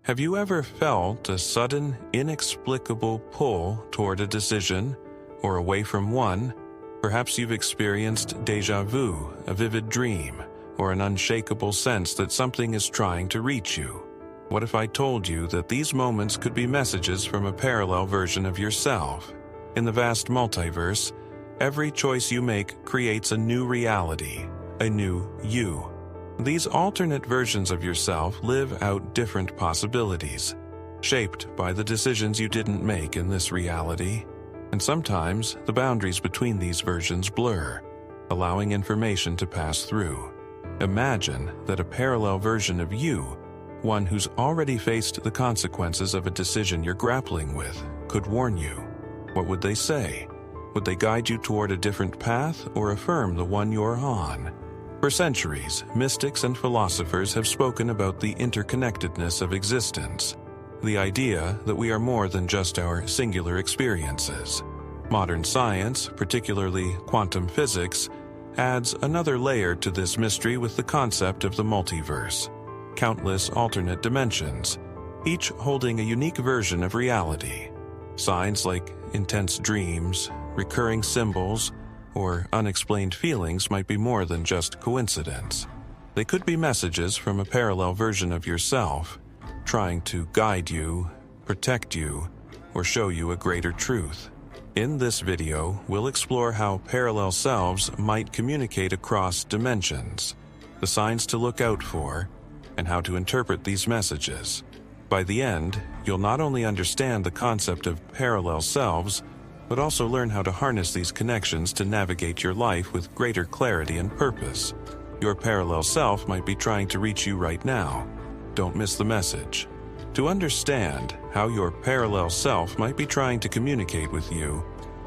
Have you ever felt a sudden, inexplicable pull toward a decision or away from one? Perhaps you've experienced déjà vu, a vivid dream, or an unshakable sense that something is trying to reach you. What if I told you that these moments could be messages from a parallel version of yourself? In the vast multiverse, every choice you make creates a new reality, a new you. These alternate versions of yourself live out different possibilities, shaped by the decisions you didn't make in this reality. And sometimes the boundaries between these versions blur, allowing information to pass through. Imagine that a parallel version of you, one who's already faced the consequences of a decision you're grappling with, could warn you. What would they say? Would they guide you toward a different path or affirm the one you're on? For centuries, mystics and philosophers have spoken about the interconnectedness of existence, the idea that we are more than just our singular experiences. Modern science, particularly quantum physics, adds another layer to this mystery with the concept of the multiverse, countless alternate dimensions, each holding a unique version of reality. Signs like intense dreams, recurring symbols, or unexplained feelings might be more than just coincidence. They could be messages from a parallel version of yourself, trying to guide you, protect you, or show you a greater truth. In this video, we'll explore how parallel selves might communicate across dimensions, the signs to look out for, and how to interpret these messages. By the end, you'll not only understand the concept of parallel selves, but also learn how to harness these connections to navigate your life with greater clarity and purpose. Your parallel self might be trying to reach you right now. Don't miss the message. To understand how your parallel self might be trying to communicate with you,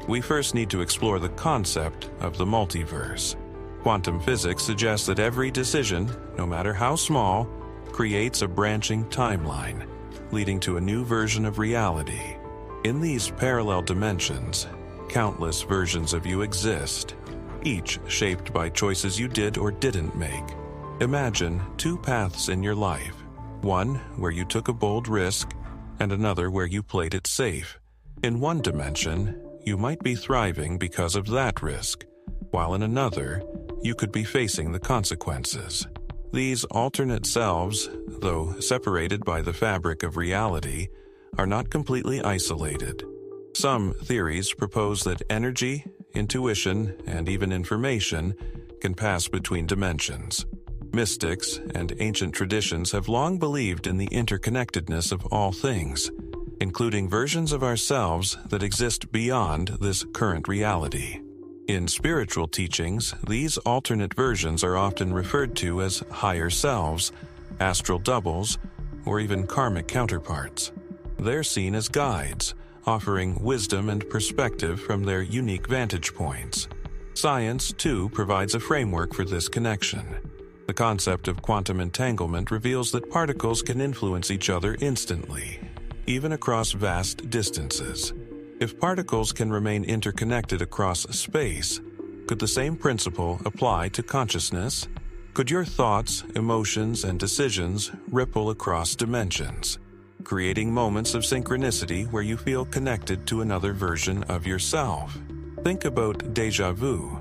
we first need to explore the concept of the multiverse. Quantum physics suggests that every decision, no matter how small, creates a branching timeline, leading to a new version of reality. In these parallel dimensions, countless versions of you exist, each shaped by choices you did or didn't make. Imagine two paths in your life, one where you took a bold risk, and another where you played it safe. In one dimension, you might be thriving because of that risk, while in another, you could be facing the consequences. These alternate selves, though separated by the fabric of reality, are not completely isolated. Some theories propose that energy, intuition, and even information can pass between dimensions. Mystics and ancient traditions have long believed in the interconnectedness of all things, including versions of ourselves that exist beyond this current reality. In spiritual teachings, these alternate versions are often referred to as higher selves, astral doubles, or even karmic counterparts. They're seen as guides, offering wisdom and perspective from their unique vantage points. Science, too, provides a framework for this connection. The concept of quantum entanglement reveals that particles can influence each other instantly, even across vast distances. If particles can remain interconnected across space, could the same principle apply to consciousness? Could your thoughts, emotions, and decisions ripple across dimensions, creating moments of synchronicity where you feel connected to another version of yourself? Think about déjà vu.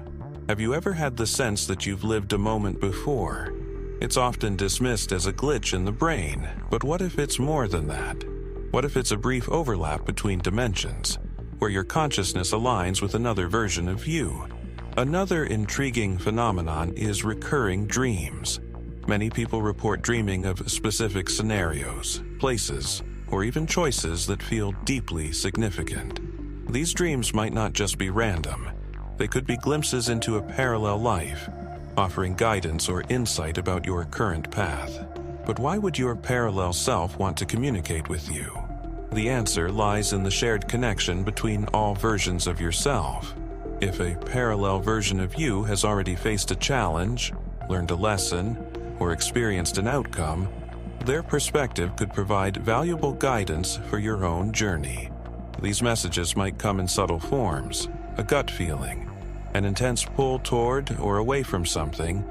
Have you ever had the sense that you've lived a moment before? It's often dismissed as a glitch in the brain, but what if it's more than that? What if it's a brief overlap between dimensions, where your consciousness aligns with another version of you? Another intriguing phenomenon is recurring dreams. Many people report dreaming of specific scenarios, places, or even choices that feel deeply significant. These dreams might not just be random. They could be glimpses into a parallel life, offering guidance or insight about your current path. But why would your parallel self want to communicate with you? The answer lies in the shared connection between all versions of yourself. If a parallel version of you has already faced a challenge, learned a lesson, or experienced an outcome, their perspective could provide valuable guidance for your own journey. These messages might come in subtle forms, a gut feeling, an intense pull toward or away from something,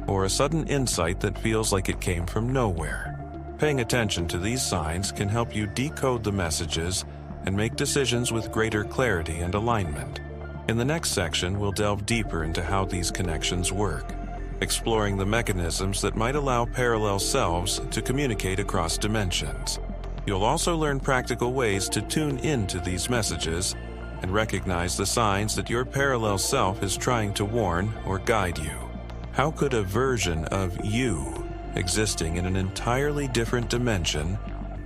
or a sudden insight that feels like it came from nowhere. Paying attention to these signs can help you decode the messages and make decisions with greater clarity and alignment. In the next section, we'll delve deeper into how these connections work, exploring the mechanisms that might allow parallel selves to communicate across dimensions. You'll also learn practical ways to tune into these messages and recognize the signs that your parallel self is trying to warn or guide you. How could a version of you existing in an entirely different dimension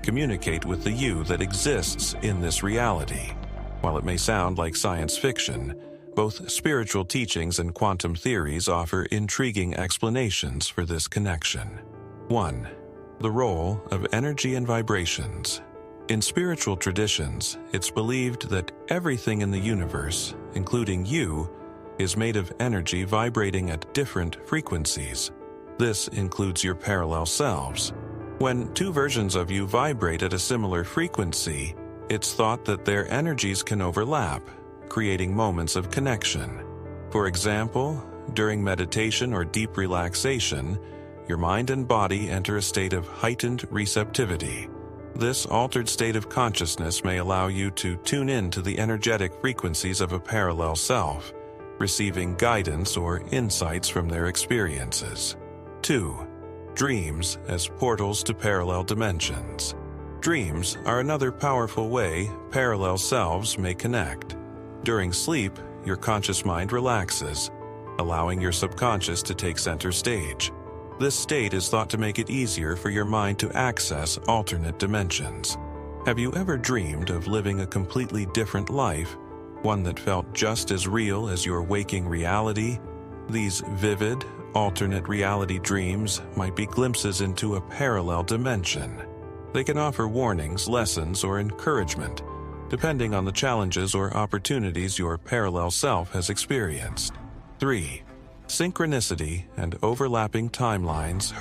communicate with the you that exists in this reality? While it may sound like science fiction, both spiritual teachings and quantum theories offer intriguing explanations for this connection. 1. The role of energy and vibrations. In spiritual traditions, it's believed that everything in the universe, including you, is made of energy vibrating at different frequencies. This includes your parallel selves. When two versions of you vibrate at a similar frequency, it's thought that their energies can overlap, creating moments of connection. For example, during meditation or deep relaxation, your mind and body enter a state of heightened receptivity. This altered state of consciousness may allow you to tune in to the energetic frequencies of a parallel self, receiving guidance or insights from their experiences. 2. Dreams as portals to parallel dimensions. Dreams are another powerful way parallel selves may connect. During sleep, your conscious mind relaxes, allowing your subconscious to take center stage. This state is thought to make it easier for your mind to access alternate dimensions. Have you ever dreamed of living a completely different life, one that felt just as real as your waking reality? These vivid, alternate reality dreams might be glimpses into a parallel dimension. They can offer warnings, lessons, or encouragement, depending on the challenges or opportunities your parallel self has experienced. 3. Synchronicity and overlapping timelines.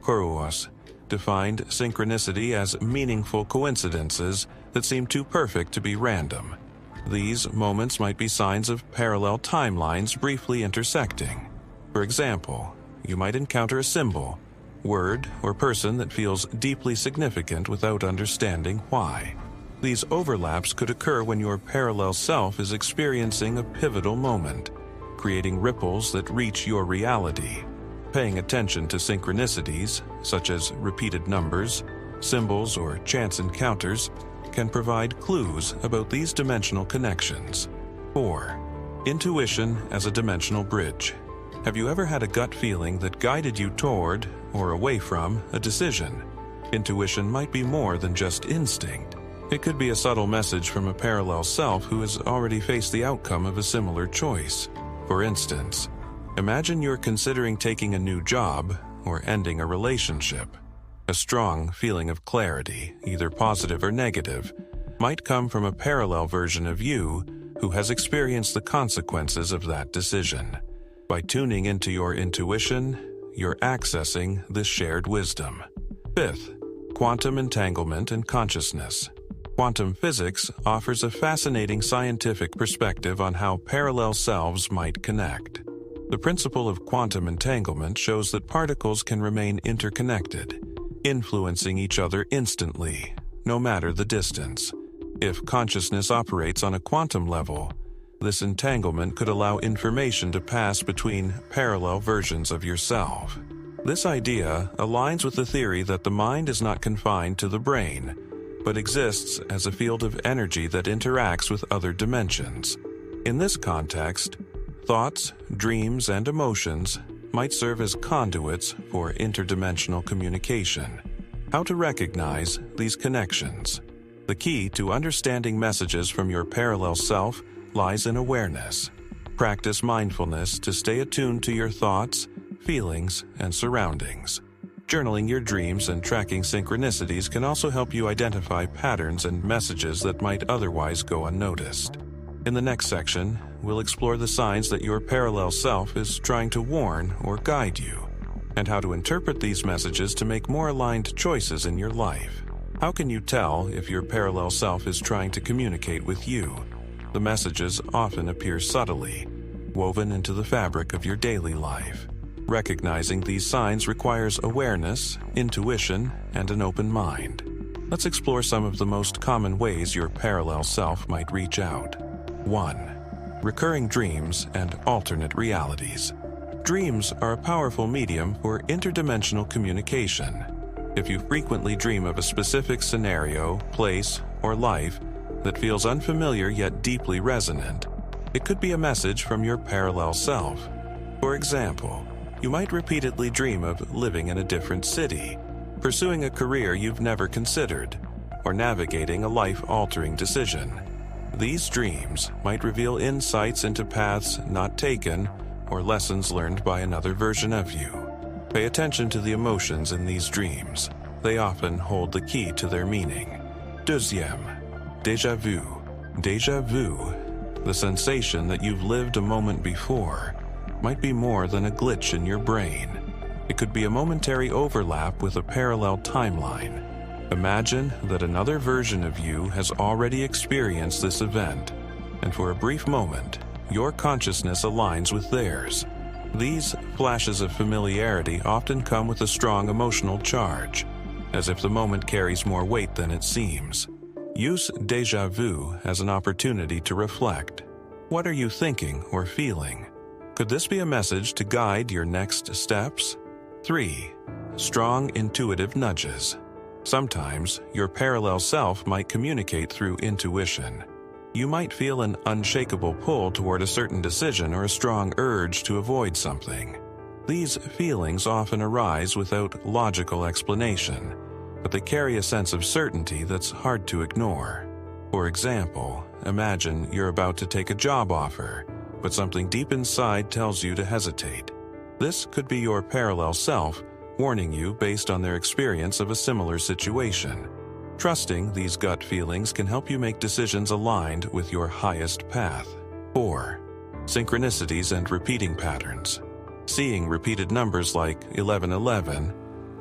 Koruos defined synchronicity as meaningful coincidences that seem too perfect to be random. These moments might be signs of parallel timelines briefly intersecting. For example, you might encounter a symbol, word, or person that feels deeply significant without understanding why. These overlaps could occur when your parallel self is experiencing a pivotal moment, creating ripples that reach your reality. Paying attention to synchronicities, such as repeated numbers, symbols, or chance encounters, can provide clues about these dimensional connections. 4. Intuition as a dimensional bridge. Have you ever had a gut feeling that guided you toward, or away from, a decision? Intuition might be more than just instinct. It could be a subtle message from a parallel self who has already faced the outcome of a similar choice. For instance, imagine you're considering taking a new job or ending a relationship. A strong feeling of clarity, either positive or negative, might come from a parallel version of you who has experienced the consequences of that decision. By tuning into your intuition, you're accessing this shared wisdom. 5th, quantum entanglement and consciousness. Quantum physics offers a fascinating scientific perspective on how parallel selves might connect. The principle of quantum entanglement shows that particles can remain interconnected, influencing each other instantly, no matter the distance. If consciousness operates on a quantum level, this entanglement could allow information to pass between parallel versions of yourself. This idea aligns with the theory that the mind is not confined to the brain, but exists as a field of energy that interacts with other dimensions. In this context, thoughts, dreams, and emotions might serve as conduits for interdimensional communication. How to recognize these connections. The key to understanding messages from your parallel self lies in awareness. Practice mindfulness to stay attuned to your thoughts, feelings, and surroundings. Journaling your dreams and tracking synchronicities can also help you identify patterns and messages that might otherwise go unnoticed. In the next section, we'll explore the signs that your parallel self is trying to warn or guide you, and how to interpret these messages to make more aligned choices in your life. How can you tell if your parallel self is trying to communicate with you? The messages often appear subtly, woven into the fabric of your daily life. Recognizing these signs requires awareness, intuition, and an open mind. Let's explore some of the most common ways your parallel self might reach out. 1. Recurring dreams and alternate realities. Dreams are a powerful medium for interdimensional communication. If you frequently dream of a specific scenario, place, or life that feels unfamiliar yet deeply resonant, it could be a message from your parallel self. For example, you might repeatedly dream of living in a different city, pursuing a career you've never considered, or navigating a life-altering decision. These dreams might reveal insights into paths not taken or lessons learned by another version of you. Pay attention to the emotions in these dreams. They often hold the key to their meaning. Deuxième, déjà vu. Déjà vu, the sensation that you've lived a moment before, might be more than a glitch in your brain. It could be a momentary overlap with a parallel timeline. Imagine that another version of you has already experienced this event, and for a brief moment, your consciousness aligns with theirs. These flashes of familiarity often come with a strong emotional charge, as if the moment carries more weight than it seems. Use déjà vu as an opportunity to reflect. What are you thinking or feeling? Could this be a message to guide your next steps? 3. Strong intuitive nudges. Sometimes, your parallel self might communicate through intuition. You might feel an unshakable pull toward a certain decision or a strong urge to avoid something. These feelings often arise without logical explanation, but they carry a sense of certainty that's hard to ignore. For example, imagine you're about to take a job offer, but something deep inside tells you to hesitate. This could be your parallel self warning you based on their experience of a similar situation. Trusting these gut feelings can help you make decisions aligned with your highest path. 4. Synchronicities and repeating patterns. Seeing repeated numbers like 1111,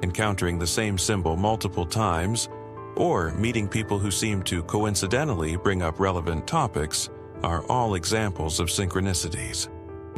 encountering the same symbol multiple times, or meeting people who seem to coincidentally bring up relevant topics are all examples of synchronicities.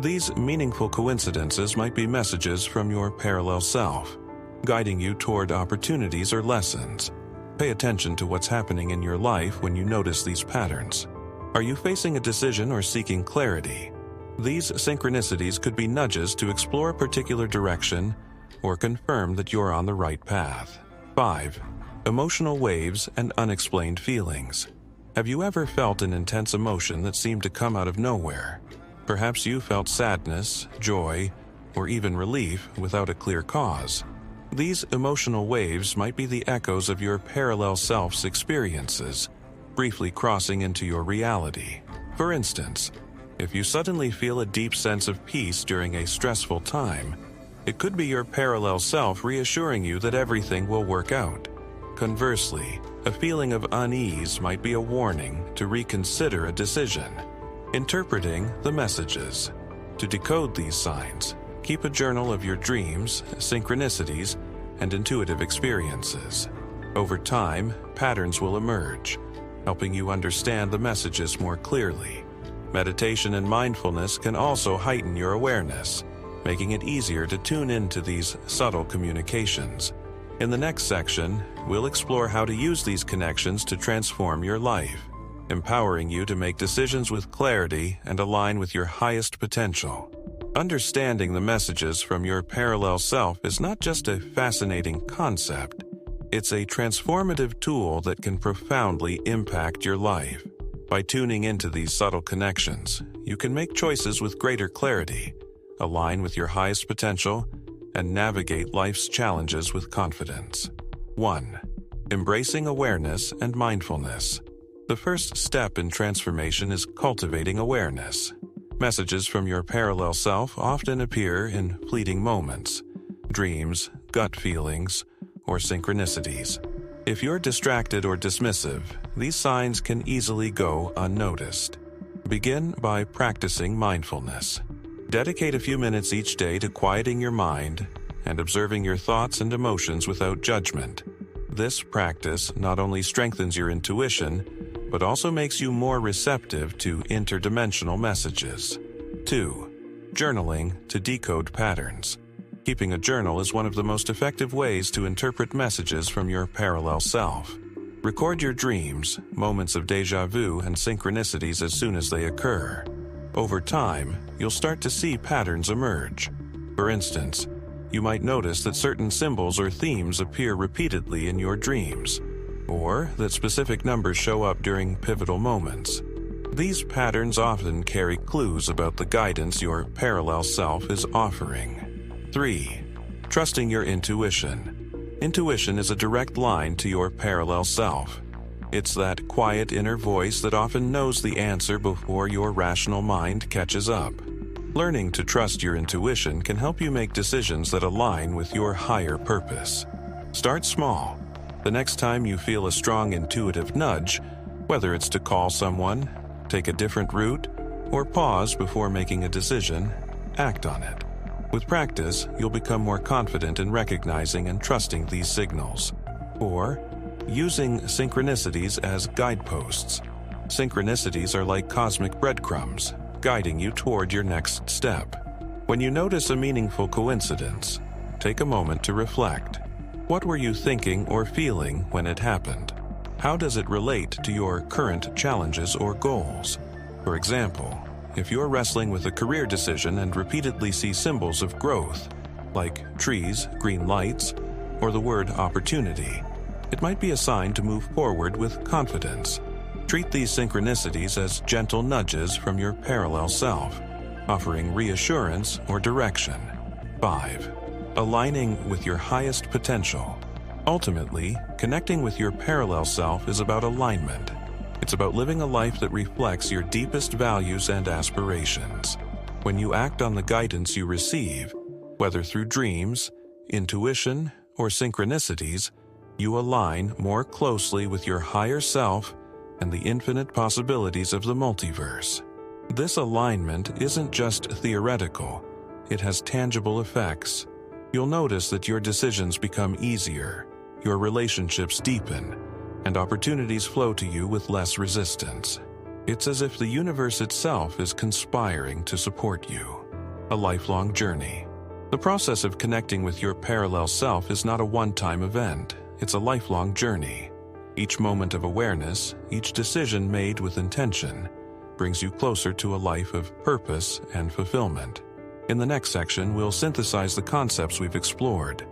These meaningful coincidences might be messages from your parallel self, guiding you toward opportunities or lessons. Pay attention to what's happening in your life when you notice these patterns. Are you facing a decision or seeking clarity? These synchronicities could be nudges to explore a particular direction or confirm that you're on the right path. 5. Emotional waves and unexplained feelings. Have you ever felt an intense emotion that seemed to come out of nowhere? Perhaps you felt sadness, joy, or even relief without a clear cause. These emotional waves might be the echoes of your parallel self's experiences, briefly crossing into your reality. For instance, if you suddenly feel a deep sense of peace during a stressful time, it could be your parallel self reassuring you that everything will work out. Conversely, a feeling of unease might be a warning to reconsider a decision. Interpreting the messages. To decode these signs, keep a journal of your dreams, synchronicities, and intuitive experiences. Over time, patterns will emerge, helping you understand the messages more clearly. Meditation and mindfulness can also heighten your awareness, making it easier to tune into these subtle communications. In the next section, we'll explore how to use these connections to transform your life, empowering you to make decisions with clarity and align with your highest potential. Understanding the messages from your parallel self is not just a fascinating concept, it's a transformative tool that can profoundly impact your life. By tuning into these subtle connections, you can make choices with greater clarity, align with your highest potential, and navigate life's challenges with confidence. 1. Embracing awareness and mindfulness. The first step in transformation is cultivating awareness. Messages from your parallel self often appear in fleeting moments, dreams, gut feelings, or synchronicities. If you're distracted or dismissive, these signs can easily go unnoticed. Begin by practicing mindfulness. Dedicate a few minutes each day to quieting your mind and observing your thoughts and emotions without judgment. This practice not only strengthens your intuition, but also makes you more receptive to interdimensional messages. 2. Journaling to decode patterns. Keeping a journal is one of the most effective ways to interpret messages from your parallel self. Record your dreams, moments of déjà vu, and synchronicities as soon as they occur. Over time, you'll start to see patterns emerge. For instance, you might notice that certain symbols or themes appear repeatedly in your dreams, or that specific numbers show up during pivotal moments. These patterns often carry clues about the guidance your parallel self is offering. 3. Trusting your intuition. Intuition is a direct line to your parallel self. It's that quiet inner voice that often knows the answer before your rational mind catches up. Learning to trust your intuition can help you make decisions that align with your higher purpose. Start small. The next time you feel a strong intuitive nudge, whether it's to call someone, take a different route, or pause before making a decision, act on it. With practice, you'll become more confident in recognizing and trusting these signals. 4. Using synchronicities as guideposts. Synchronicities are like cosmic breadcrumbs, guiding you toward your next step. When you notice a meaningful coincidence, take a moment to reflect. What were you thinking or feeling when it happened? How does it relate to your current challenges or goals? For example, if you're wrestling with a career decision and repeatedly see symbols of growth, like trees, green lights, or the word opportunity, it might be a sign to move forward with confidence. Treat these synchronicities as gentle nudges from your parallel self, offering reassurance or direction. 5. Aligning with your highest potential. Ultimately, connecting with your parallel self is about alignment. It's about living a life that reflects your deepest values and aspirations. When you act on the guidance you receive, whether through dreams, intuition, or synchronicities, you align more closely with your higher self and the infinite possibilities of the multiverse. This alignment isn't just theoretical, it has tangible effects. You'll notice that your decisions become easier, your relationships deepen, and opportunities flow to you with less resistance. It's as if the universe itself is conspiring to support you. A lifelong journey. The process of connecting with your parallel self is not a one-time event, it's a lifelong journey. Each moment of awareness, each decision made with intention, brings you closer to a life of purpose and fulfillment. In the next section, we'll synthesize the concepts we've explored,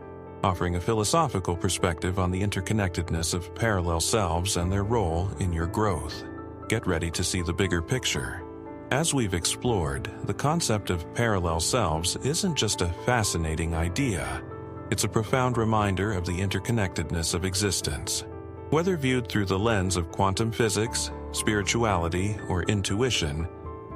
offering a philosophical perspective on the interconnectedness of parallel selves and their role in your growth. Get ready to see the bigger picture. As we've explored, the concept of parallel selves isn't just a fascinating idea. It's a profound reminder of the interconnectedness of existence. Whether viewed through the lens of quantum physics, spirituality, or intuition,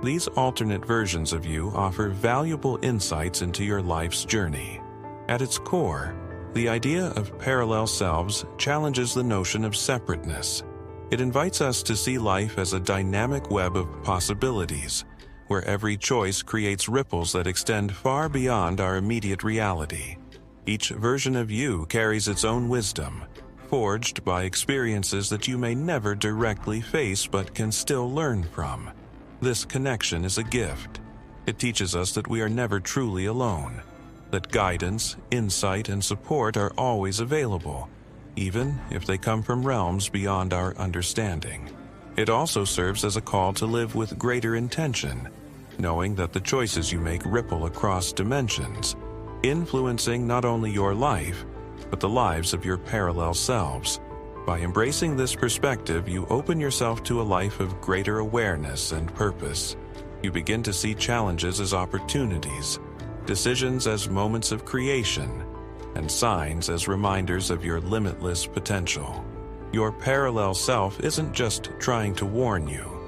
these alternate versions of you offer valuable insights into your life's journey. At its core, the idea of parallel selves challenges the notion of separateness. It invites us to see life as a dynamic web of possibilities, where every choice creates ripples that extend far beyond our immediate reality. Each version of you carries its own wisdom, forged by experiences that you may never directly face but can still learn from. This connection is a gift. It teaches us that we are never truly alone, that guidance, insight, and support are always available, even if they come from realms beyond our understanding. It also serves as a call to live with greater intention, knowing that the choices you make ripple across dimensions, influencing not only your life, but the lives of your parallel selves. By embracing this perspective, you open yourself to a life of greater awareness and purpose. You begin to see challenges as opportunities, decisions as moments of creation, and signs as reminders of your limitless potential. Your parallel self isn't just trying to warn you,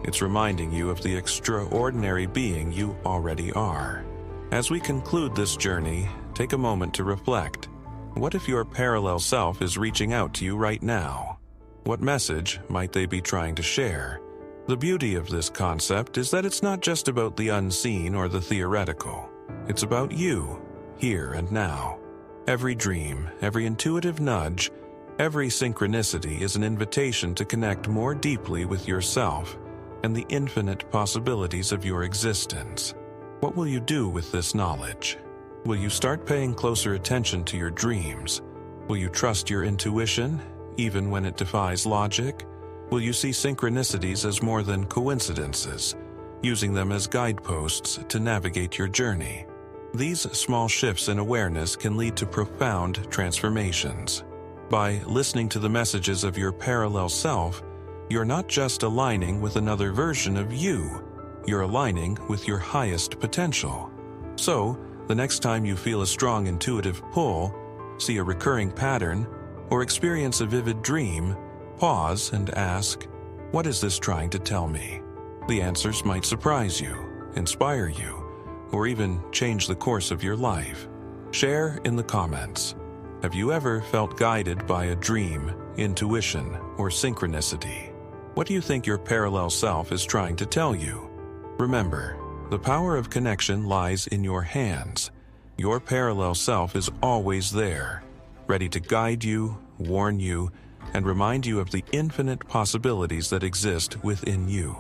it's reminding you of the extraordinary being you already are. As we conclude this journey, take a moment to reflect. What if your parallel self is reaching out to you right now? What message might they be trying to share? The beauty of this concept is that it's not just about the unseen or the theoretical. It's about you, here and now. Every dream, every intuitive nudge, every synchronicity is an invitation to connect more deeply with yourself and the infinite possibilities of your existence. What will you do with this knowledge? Will you start paying closer attention to your dreams? Will you trust your intuition, even when it defies logic? Will you see synchronicities as more than coincidences, using them as guideposts to navigate your journey? These small shifts in awareness can lead to profound transformations. By listening to the messages of your parallel self, you're not just aligning with another version of you, you're aligning with your highest potential. So, the next time you feel a strong intuitive pull, see a recurring pattern, or experience a vivid dream, pause and ask, what is this trying to tell me? The answers might surprise you, inspire you, or even change the course of your life. Share in the comments. Have you ever felt guided by a dream, intuition, or synchronicity? What do you think your parallel self is trying to tell you? Remember, the power of connection lies in your hands. Your parallel self is always there, ready to guide you, warn you, and remind you of the infinite possibilities that exist within you.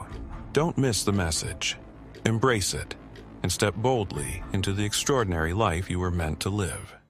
Don't miss the message. Embrace it, and step boldly into the extraordinary life you were meant to live.